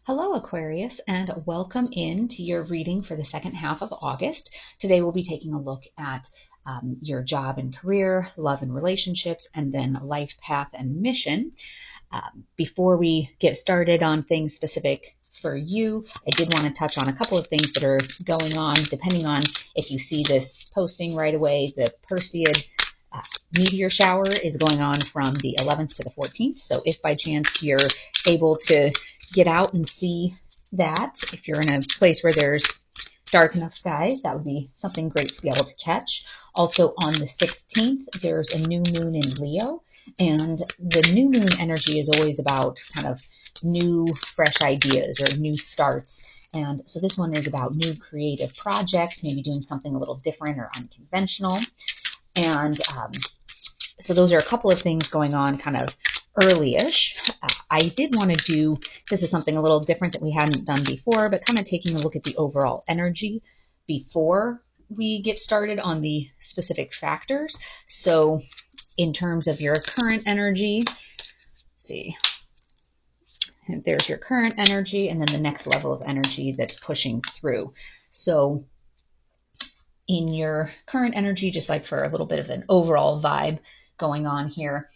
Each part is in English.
Hello, Aquarius, and welcome in to your reading for the second half of August. Today, we'll be taking a look at your job and career, love and relationships, and then life path and mission. Before we get started on things specific for you, I did want to touch on a couple of things that are going on, depending on if you see this posting right away. The Perseid meteor shower is going on from the 11th to the 14th. So if by chance you're able to get out and see that, if you're in a place where there's dark enough skies, that would be something great to be able to catch. Also on the 16th, there's a new moon in Leo, and the new moon energy is always about kind of new, fresh ideas or new starts. And so this one is about new creative projects, maybe doing something a little different or unconventional. And so those are a couple of things going on kind of early-ish. I did want to do, this is something a little different that we hadn't done before, but kind of taking a look at the overall energy before we get started on the specific factors. So in terms of your current energy, let's see, there's your current energy and then the next level of energy that's pushing through. So in your current energy, just like for a little bit of an overall vibe going on here,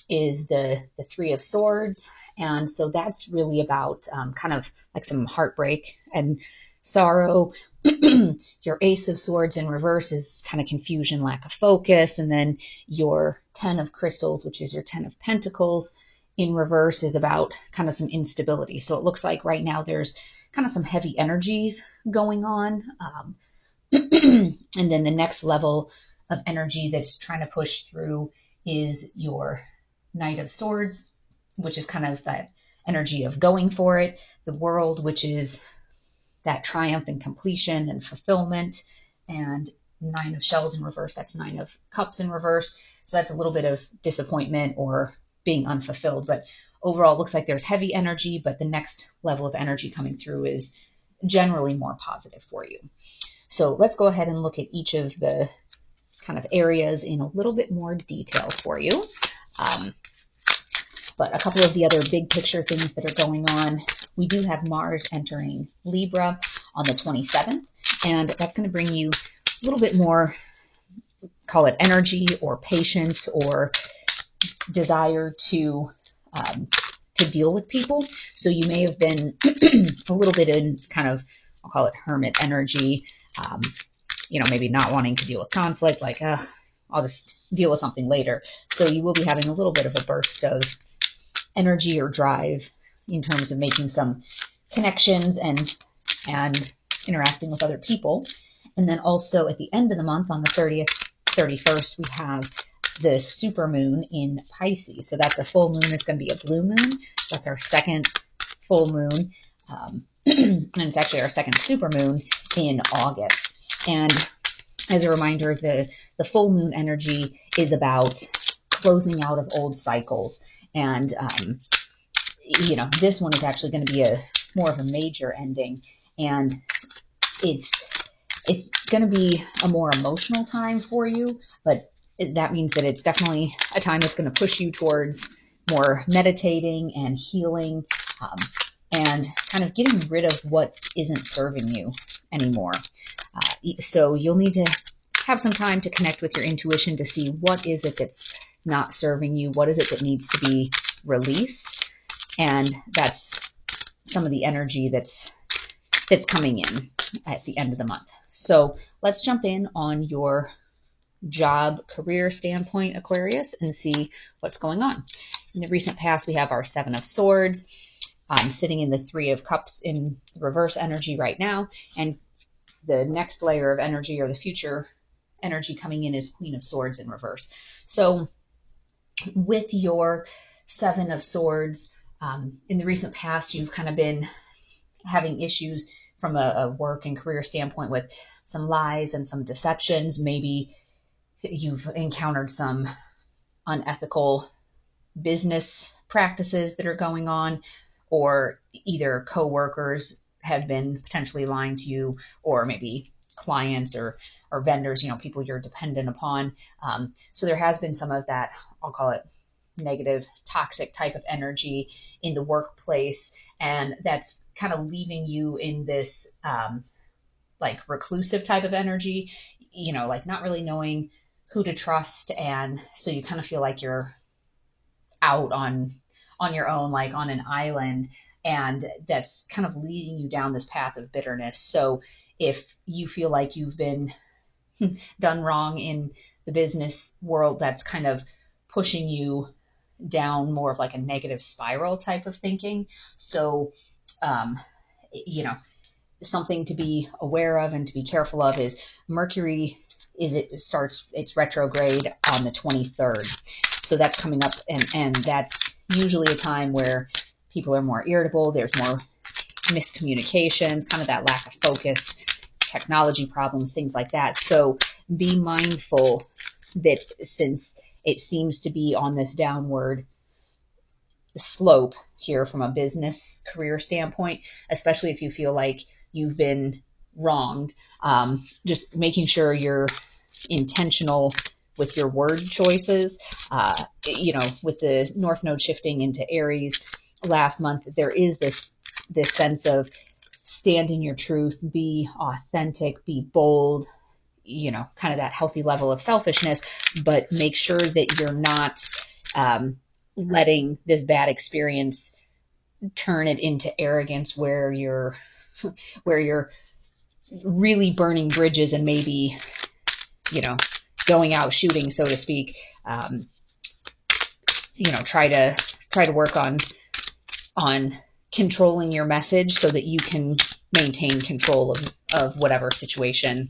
is the Three of Swords. And so that's really about kind of like some heartbreak and sorrow. Your Ace of Swords in reverse is kind of confusion, lack of focus. And then your Ten of Crystals, which is your Ten of Pentacles in reverse, is about kind of some instability. So it looks like right now there's kind of some heavy energies going on. And then the next level of energy that's trying to push through is your Knight of Swords, which is kind of that energy of going for it. The World, which is that triumph and completion and fulfillment. And Nine of Shells in reverse, that's Nine of Cups in reverse. So that's a little bit of disappointment or being unfulfilled. But overall, it looks like there's heavy energy, but the next level of energy coming through is generally more positive for you. So let's go ahead and look at each of the kind of areas in a little bit more detail for you. But a couple of the other big picture things that are going on, we do have Mars entering Libra on the 27th, and that's going to bring you a little bit more, call it energy or patience or desire to deal with people. So you may have been a little bit in kind of, I'll call it hermit energy, maybe not wanting to deal with conflict, like, I'll just deal with something later. So you will be having a little bit of a burst of energy or drive in terms of making some connections and interacting with other people. And then also at the end of the month on the 30th, 31st, we have the Supermoon in Pisces. So that's a full moon. It's going to be a blue moon. So that's our second full moon. And it's actually our second supermoon in August. And as a reminder, the full moon energy is about closing out of old cycles. And, this one is actually going to be more of a major ending. And it's going to be a more emotional time for you, but that means that it's definitely a time that's going to push you towards more meditating and healing, and kind of getting rid of what isn't serving you anymore. So you'll need to have some time to connect with your intuition to see what is it that's not serving you, what is it that needs to be released, and that's some of the energy that's coming in at the end of the month. So let's jump in on your job career standpoint, Aquarius, and see what's going on. In the recent past, we have our Seven of Swords sitting in the Three of Cups in reverse energy right now, and the next layer of energy or the future energy coming in is Queen of Swords in reverse. So with your Seven of Swords, in the recent past, you've kind of been having issues from a work and career standpoint with some lies and some deceptions. Maybe you've encountered some unethical business practices that are going on, or either coworkers have been potentially lying to you, or maybe clients or vendors, people you're dependent upon. So there has been some of that, I'll call it negative, toxic type of energy in the workplace. And that's kind of leaving you in this like reclusive type of energy, like not really knowing who to trust. And so you kind of feel like you're out on your own, like on an island. And that's kind of leading you down this path of bitterness. So if you feel like you've been done wrong in the business world, that's kind of pushing you down more of like a negative spiral type of thinking. So, something to be aware of and to be careful of is Mercury starts its retrograde on the 23rd. So that's coming up, and that's usually a time where people are more irritable. There's more miscommunications, kind of that lack of focus, technology problems, things like that. So be mindful that since it seems to be on this downward slope here from a business career standpoint, especially if you feel like you've been wronged, just making sure you're intentional with your word choices. With the North Node shifting into Aries last month, there is this sense of stand in your truth, be authentic, be bold, kind of that healthy level of selfishness, but make sure that you're not letting this bad experience turn it into arrogance where you're really burning bridges and maybe, going out shooting, so to speak. Try to work on controlling your message so that you can maintain control of whatever situation,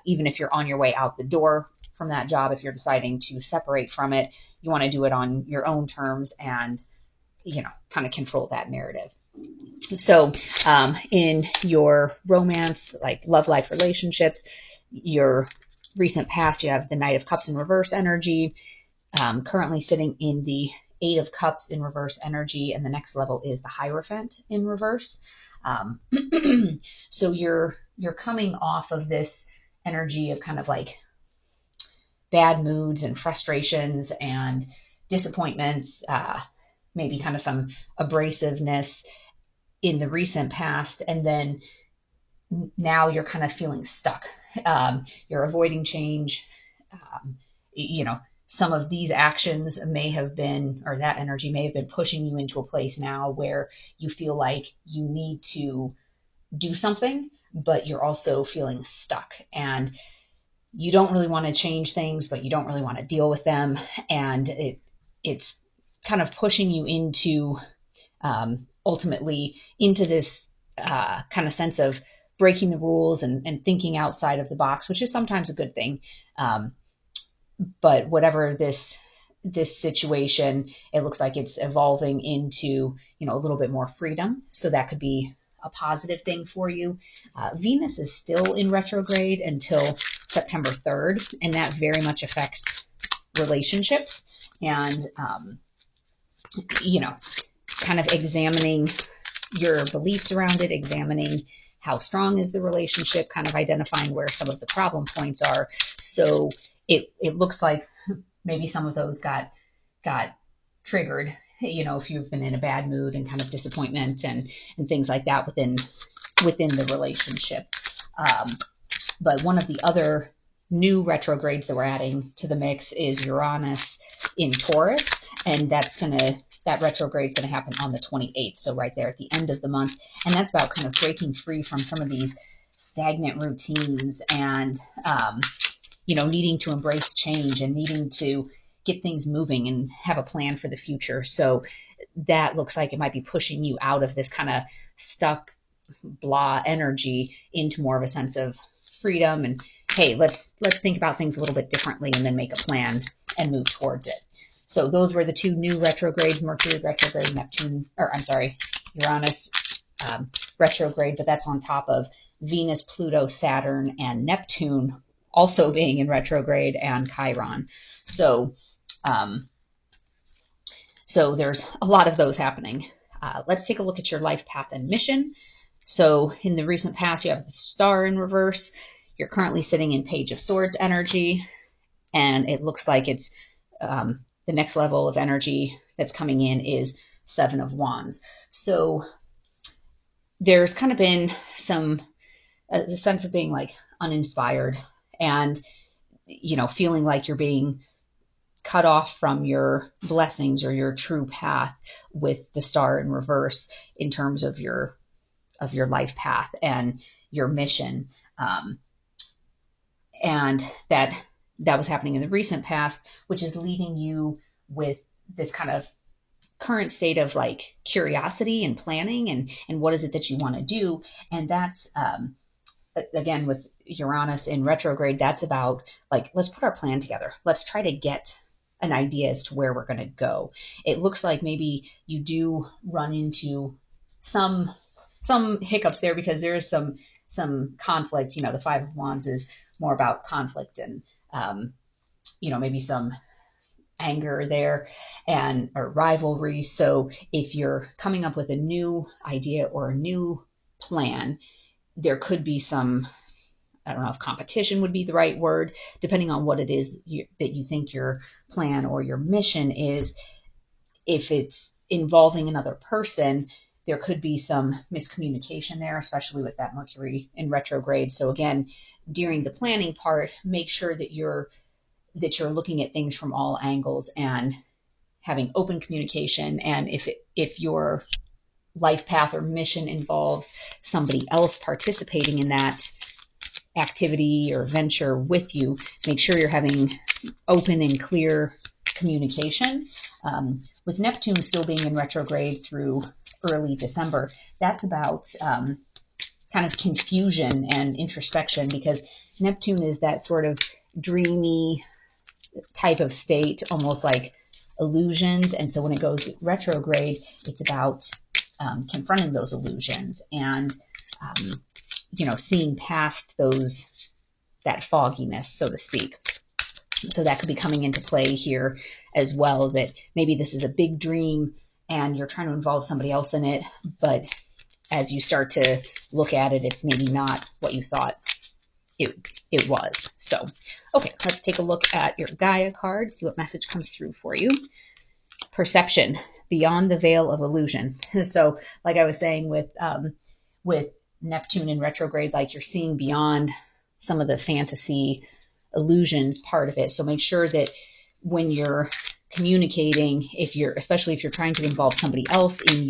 even if you're on your way out the door from that job. If you're deciding to separate from it, you want to do it on your own terms and, kind of control that narrative. So in your romance, like love life relationships, your recent past, you have the Knight of Cups in reverse energy, currently sitting in the Eight of Cups in reverse energy, and the next level is the Hierophant in reverse. So you're coming off of this energy of kind of like bad moods and frustrations and disappointments, maybe kind of some abrasiveness in the recent past, and then now you're kind of feeling stuck. You're avoiding change. Some of these actions may have been, or that energy may have been pushing you into a place now where you feel like you need to do something, but you're also feeling stuck. And you don't really want to change things, but you don't really want to deal with them. And it's kind of pushing you into ultimately into this kind of sense of breaking the rules and thinking outside of the box, which is sometimes a good thing. But whatever this situation, it looks like it's evolving into, a little bit more freedom. So that could be a positive thing for you. Venus is still in retrograde until September 3rd, and that very much affects relationships and, kind of examining your beliefs around it, examining how strong is the relationship, kind of identifying where some of the problem points are. So it looks like maybe some of those got triggered, if you've been in a bad mood and kind of disappointment and things like that within the relationship. But one of the other new retrogrades that we're adding to the mix is Uranus in Taurus, and that retrograde is going to happen on the 28th, so right there at the end of the month. And that's about kind of breaking free from some of these stagnant routines and, needing to embrace change and needing to get things moving and have a plan for the future. So that looks like it might be pushing you out of this kind of stuck, blah energy into more of a sense of freedom and, hey, let's think about things a little bit differently and then make a plan and move towards it. So those were the two new retrogrades, Mercury retrograde, Uranus retrograde, but that's on top of Venus, Pluto, Saturn, and Neptune also being in retrograde, and Chiron. So there's a lot of those happening. Let's take a look at your life path and mission. So in the recent past, you have the Star in reverse. You're currently sitting in Page of Swords energy, and it looks like it's the next level of energy that's coming in is Seven of Wands. So there's kind of been a sense of being like uninspired and, feeling like you're being cut off from your blessings or your true path with the star in reverse in terms of your life path and your mission. And that was happening in the recent past, which is leaving you with this kind of current state of like curiosity and planning and what is it that you want to do. And that's, again, with Uranus in retrograde, that's about like, let's put our plan together. Let's try to get an idea as to where we're going to go. It looks like maybe you do run into some hiccups there because there is some conflict. The Five of Wands is more about conflict and, maybe some anger there or rivalry. So if you're coming up with a new idea or a new plan, there could be some, I don't know if competition would be the right word, depending on what it is that you think your plan or your mission is. If it's involving another person, there could be some miscommunication there, especially with that Mercury in retrograde. So again, during the planning part, make sure that you're looking at things from all angles and having open communication. And if your life path or mission involves somebody else participating in that activity or venture with you, make sure you're having open and clear communication. With Neptune still being in retrograde through early December, that's about kind of confusion and introspection, because Neptune is that sort of dreamy type of state, almost like illusions. And so when it goes retrograde, it's about confronting those illusions and, seeing past that fogginess, so to speak. So that could be coming into play here as well, that maybe this is a big dream and you're trying to involve somebody else in it, but as you start to look at it, it's maybe not what you thought it was. So, okay, let's take a look at your Gaia card, see what message comes through for you. Perception, beyond the veil of illusion. So, like I was saying with Neptune in retrograde, like you're seeing beyond some of the fantasy illusions part of it. So make sure that when you're communicating, especially if you're trying to involve somebody else in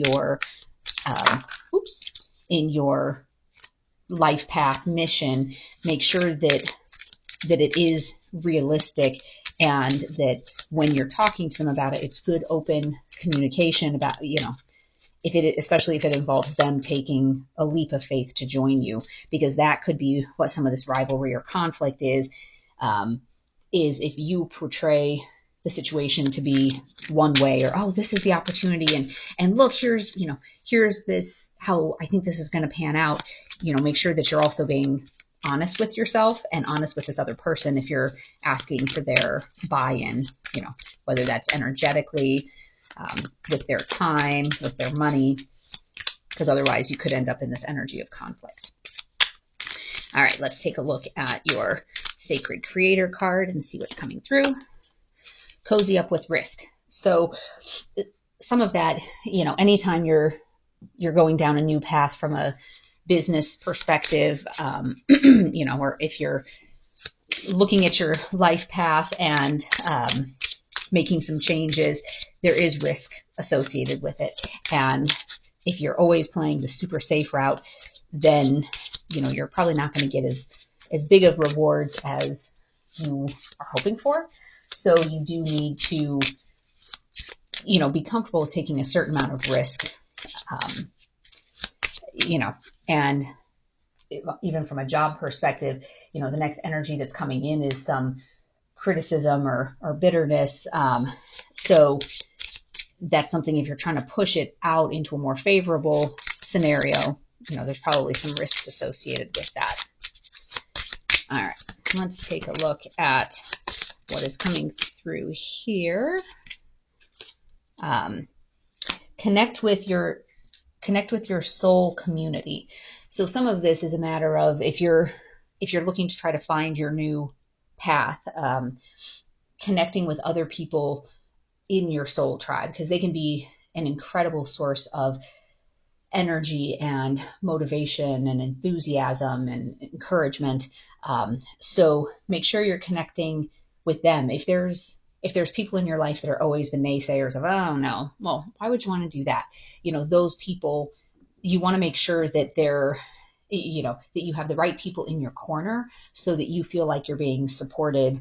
your life path mission, make sure that it is realistic and that when you're talking to them about it, it's good open communication about, especially if it involves them taking a leap of faith to join you, because that could be what some of this rivalry or conflict is if you portray the situation to be one way, or, oh, this is the opportunity, and look, here's this, how I think this is going to pan out. Make sure that you're also being honest with yourself and honest with this other person if you're asking for their buy-in, whether that's energetically, with their time, with their money, because otherwise you could end up in this energy of conflict. All right, let's take a look at your Sacred Creator card and see what's coming through. Cozy up with risk. So some of that, anytime you're going down a new path from a business perspective, or if you're looking at your life path and making some changes, there is risk associated with it. And if you're always playing the super safe route, then, you're probably not going to get as big of rewards as you are hoping for. So you do need to, be comfortable with taking a certain amount of risk, and even from a job perspective, the next energy that's coming in is some criticism or bitterness. So that's something, if you're trying to push it out into a more favorable scenario, there's probably some risks associated with that. All right, let's take a look at what is coming through here. Connect with your soul community. So some of this is a matter of if you're looking to try to find your new path, connecting with other people in your soul tribe, because they can be an incredible source of energy and motivation and enthusiasm and encouragement. So make sure you're connecting with them. If there's people in your life that are always the naysayers of, oh no, well, why would you want to do that? Those people, you want to make sure that that you have the right people in your corner so that you feel like you're being supported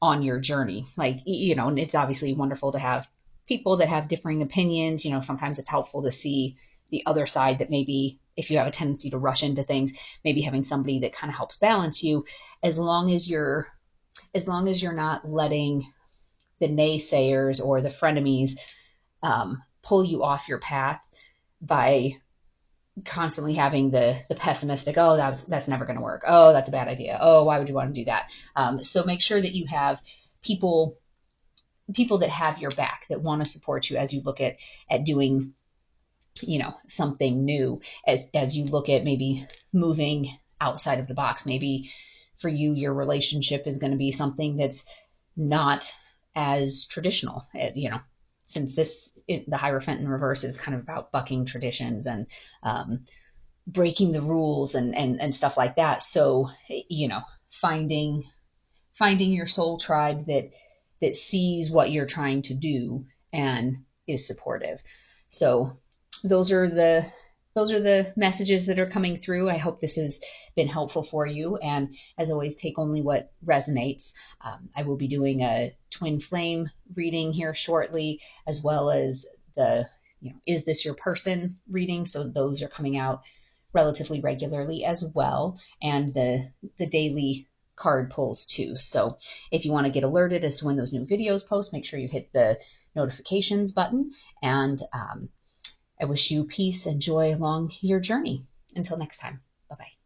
on your journey. And it's obviously wonderful to have people that have differing opinions. Sometimes it's helpful to see the other side, that maybe if you have a tendency to rush into things, maybe having somebody that kind of helps balance you, as long as you're not letting the naysayers or the frenemies pull you off your path by constantly having the pessimistic, oh, that's never going to work, oh, that's a bad idea, oh, why would you want to do that? So make sure that you have people that have your back, that want to support you as you look at doing something new, as you look at maybe moving outside of the box. Maybe for you, your relationship is going to be something that's not as traditional, since the Hierophant in reverse is kind of about bucking traditions and breaking the rules and stuff like that. So, finding your soul tribe that sees what you're trying to do and is supportive. So those are the messages that are coming through. I hope this has been helpful for you. And as always, take only what resonates. I will be doing a twin flame reading here shortly, as well as the, is this your person reading? So those are coming out relatively regularly as well. And the daily card pulls too. So if you want to get alerted as to when those new videos post, make sure you hit the notifications button. And I wish you peace and joy along your journey. Until next time, bye-bye.